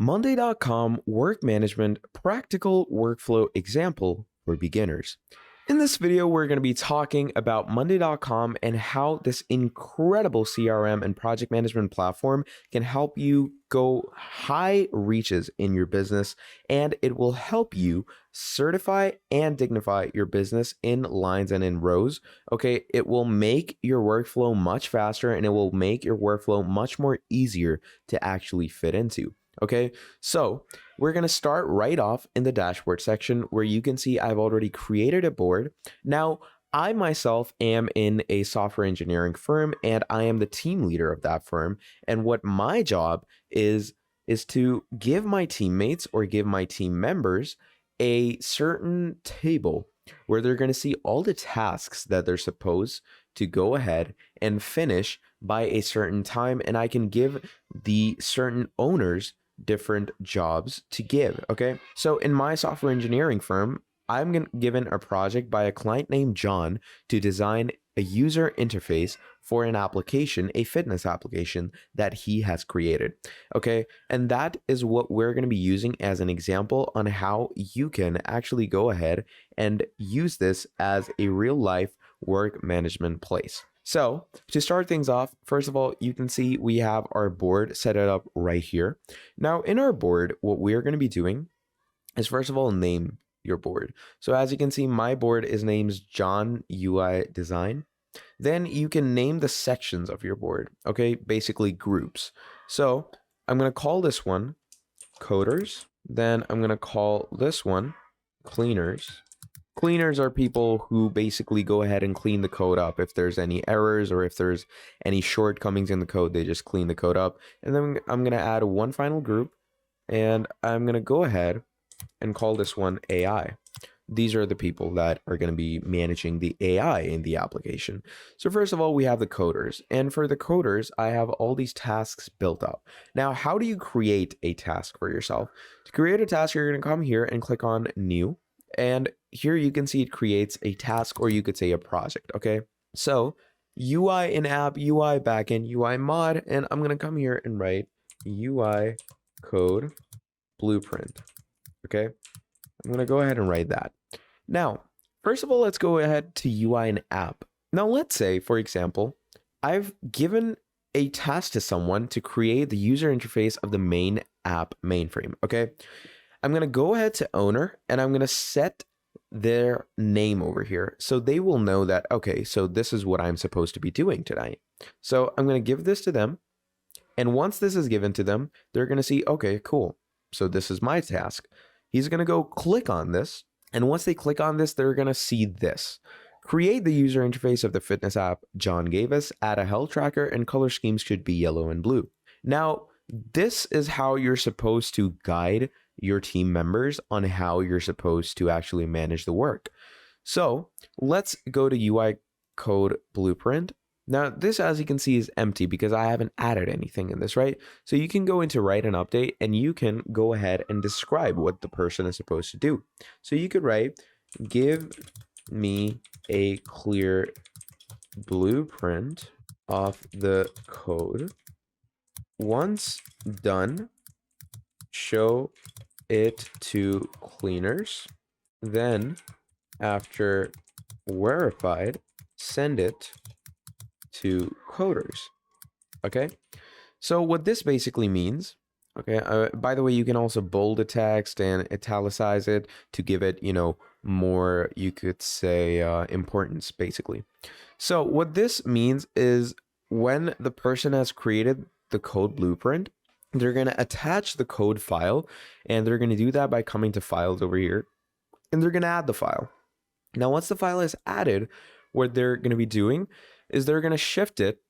Monday.com Work Management Practical Workflow Example for Beginners. In this video, we're going to be talking about Monday.com and how this incredible CRM and project management platform can help you go high reaches in your business, and it will help you certify and dignify your business in lines and in rows. Okay, it will make your workflow much faster and it will make your workflow much more easier to actually fit into. Okay, so we're going to start right off in the dashboard section where you can see I've already created a board. Now, I myself am in a software engineering firm and I am the team leader of that firm. And what my job is to give my teammates or give my team members a certain table where they're going to see all the tasks that they're supposed to go ahead and finish by a certain time. And I can give the certain owners different jobs to give. Okay, so in my software engineering firm, I'm given a project by a client named John to design a user interface for an application, a fitness application that he has created. Okay, and that is what we're going to be using as an example on how you can actually go ahead and use this as a real life work management place. So to start things off, first of all, you can see we have our board set it up right here. Now in our board, what we're going to be doing is first of all, name your board. So as you can see, my board is named John UI Design. Then you can name the sections of your board. Okay, basically groups. So I'm going to call this one coders. Then I'm going to call this one cleaners. Cleaners are people who basically go ahead and clean the code up. If there's any errors or if there's any shortcomings in the code, they just clean the code up. And then I'm going to add one final group, and I'm going to go ahead and call this one AI. These are the people that are going to be managing the AI in the application. So first of all, we have the coders. And for the coders, I have all these tasks built up. Now, how do you create a task for yourself? To create a task, you're going to come here and click on New. And here you can see it creates a task, or you could say a project. Okay, so UI in app, UI backend, UI mod, and I'm going to come here and write UI code blueprint. Okay, I'm going to go ahead and write that. Now, first of all, let's go ahead to UI and app. Now, let's say, for example, I've given a task to someone to create the user interface of the main app mainframe. Okay, I'm going to go ahead to owner and I'm going to set their name over here. So they will know that, okay, so this is what I'm supposed to be doing tonight. So I'm going to give this to them. And once this is given to them, they're going to see, okay, cool. So this is my task. He's going to go click on this. And once they click on this, they're going to see this. Create the user interface of the fitness app John gave us, add a health tracker, and color schemes should be yellow and blue. Now, this is how you're supposed to guide your team members on how you're supposed to actually manage the work. So let's go to UI code blueprint. Now this, as you can see, is empty because I haven't added anything in this, right? So you can go into write an update and you can go ahead and describe what the person is supposed to do. So you could write, give me a clear blueprint of the code. Once done, show it to cleaners. Then after verified, send it to coders. Okay, so what this basically means, okay, by the way, you can also bold the text and italicize it to give it, more, you could say, importance, basically. So what this means is when the person has created the code blueprint, they're going to attach the code file, and they're going to do that by coming to files over here, and they're going to add the file. Now, once the file is added, what they're going to be doing is they're going to shift it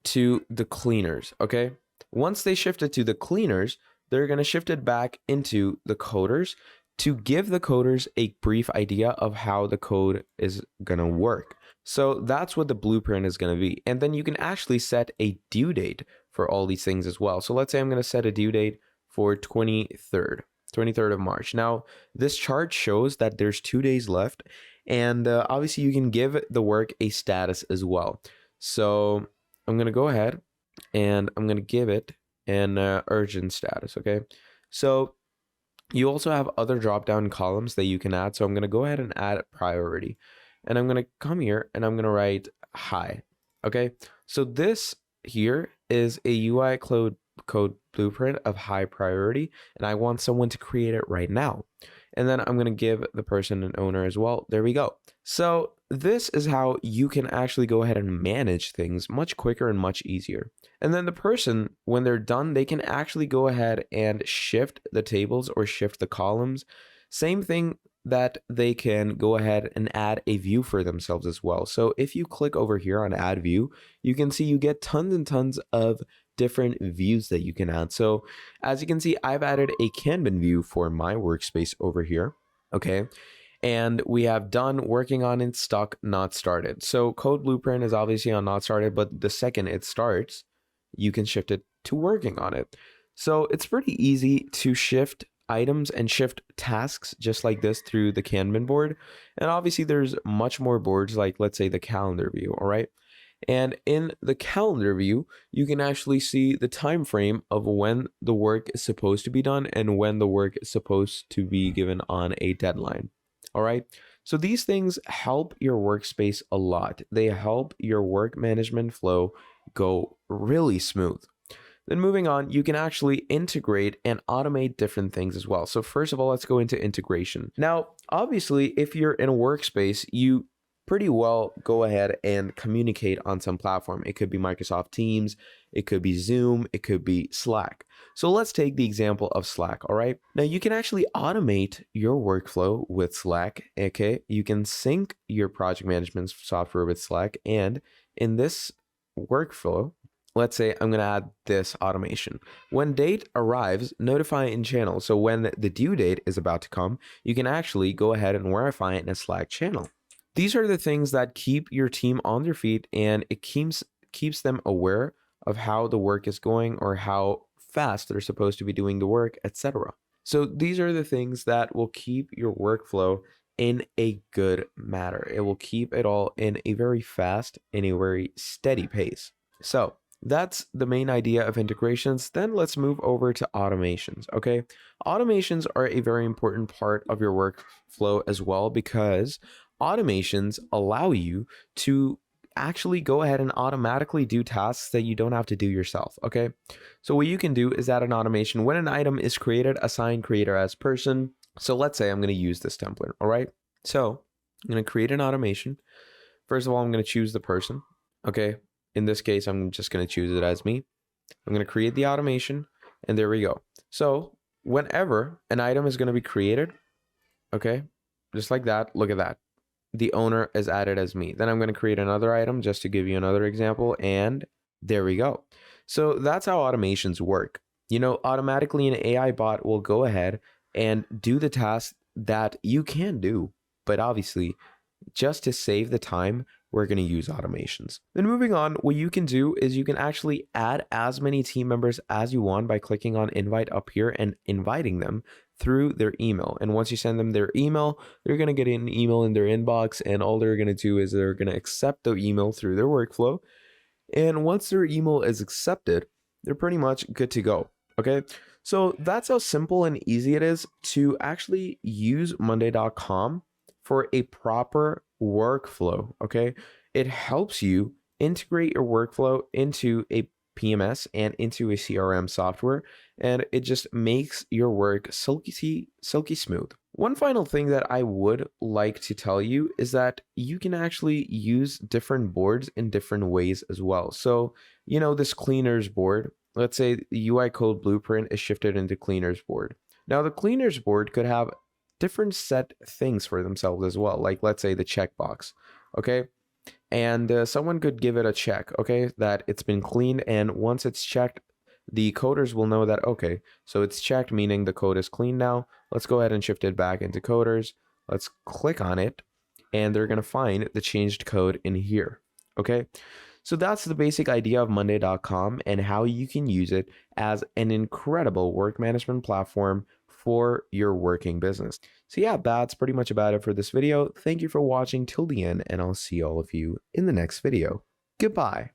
to the cleaners. Okay, once they shift it to the cleaners, they're going to shift it back into the coders to give the coders a brief idea of how the code is going to work. So that's what the blueprint is going to be. And then you can actually set a due date for all these things as well. So let's say I'm going to set a due date for 23rd of March. Now, this chart shows that there's 2 days left. And obviously, you can give the work a status as well. So I'm going to go ahead and I'm going to give it and urgent status. Okay, so you also have other drop down columns that you can add. So I'm going to go ahead and add priority, and I'm going to come here and I'm going to write high. Okay, so this here is a UI code blueprint of high priority, and I want someone to create it right now. And then I'm going to give the person an owner as well. There we go. So this is how you can actually go ahead and manage things much quicker and much easier. And then the person, when they're done, they can actually go ahead and shift the tables or shift the columns. Same thing that they can go ahead and add a view for themselves as well. So if you click over here on add view, you can see you get tons and tons of different views that you can add. So as you can see, I've added a Kanban view for my workspace over here. Okay. And we have done, working on, in, stuck, not started. So code blueprint is obviously on not started, but the second it starts, you can shift it to working on it. So it's pretty easy to shift items and shift tasks just like this through the Kanban board. And obviously there's much more boards, like let's say the calendar view. All right. And in the calendar view, you can actually see the time frame of when the work is supposed to be done and when the work is supposed to be given on a deadline. All right. So these things help your workspace a lot. They help your work management flow go really smooth. Then moving on, you can actually integrate and automate different things as well. So first of all, let's go into integration. Now, obviously, if you're in a workspace, you pretty well go ahead and communicate on some platform. It could be Microsoft Teams, it could be Zoom, it could be Slack. So let's take the example of Slack, all right? Now you can actually automate your workflow with Slack, okay? You can sync your project management software with Slack, and in this workflow, let's say I'm going to add this automation. When date arrives, notify in channel. So when the due date is about to come, you can actually go ahead and verify it in a Slack channel. These are the things that keep your team on their feet, and it keeps them aware of how the work is going or how fast they're supposed to be doing the work, etc. So these are the things that will keep your workflow in a good manner. It will keep it all in a very fast and a very steady pace. So that's the main idea of integrations. Then let's move over to automations. Okay, automations are a very important part of your workflow as well, because automations allow you to actually go ahead and automatically do tasks that you don't have to do yourself. Okay, so what you can do is add an automation when an item is created, assign creator as person. So let's say I'm going to use this template. All right, so I'm going to create an automation. First of all, I'm going to choose the person. Okay, in this case, I'm just going to choose it as me. I'm going to create the automation, and there we go. So whenever an item is going to be created, okay, just like that, look at that. The owner is added as me. Then I'm going to create another item just to give you another example, and there we go. So that's how automations work. You know, automatically an AI bot will go ahead and do the task that you can do, but obviously just to save the time, we're going to use automations. Then moving on, what you can do is you can actually add as many team members as you want by clicking on invite up here and inviting them through their email. And once you send them their email, they're going to get an email in their inbox, and all they're going to do is they're going to accept the email through their workflow. And once their email is accepted, they're pretty much good to go. Okay, so that's how simple and easy it is to actually use Monday.com for a proper workflow. Okay, it helps you integrate your workflow into a PMS and into a CRM software, and it just makes your work silky smooth. One final thing that I would like to tell you is that you can actually use different boards in different ways as well. So, you know, this cleaners board, let's say the UI code blueprint is shifted into cleaners board. Now the cleaners board could have different set things for themselves as well, like let's say the checkbox, okay? And someone could give it a check, okay, that it's been cleaned, and once it's checked, the coders will know that, okay, so it's checked, meaning the code is clean now. Let's go ahead and shift it back into coders. Let's click on it, and they're going to find the changed code in here, okay? So that's the basic idea of Monday.com and how you can use it as an incredible work management platform for your working business. So yeah, that's pretty much about it for this video. Thank you for watching till the end, and I'll see all of you in the next video. Goodbye.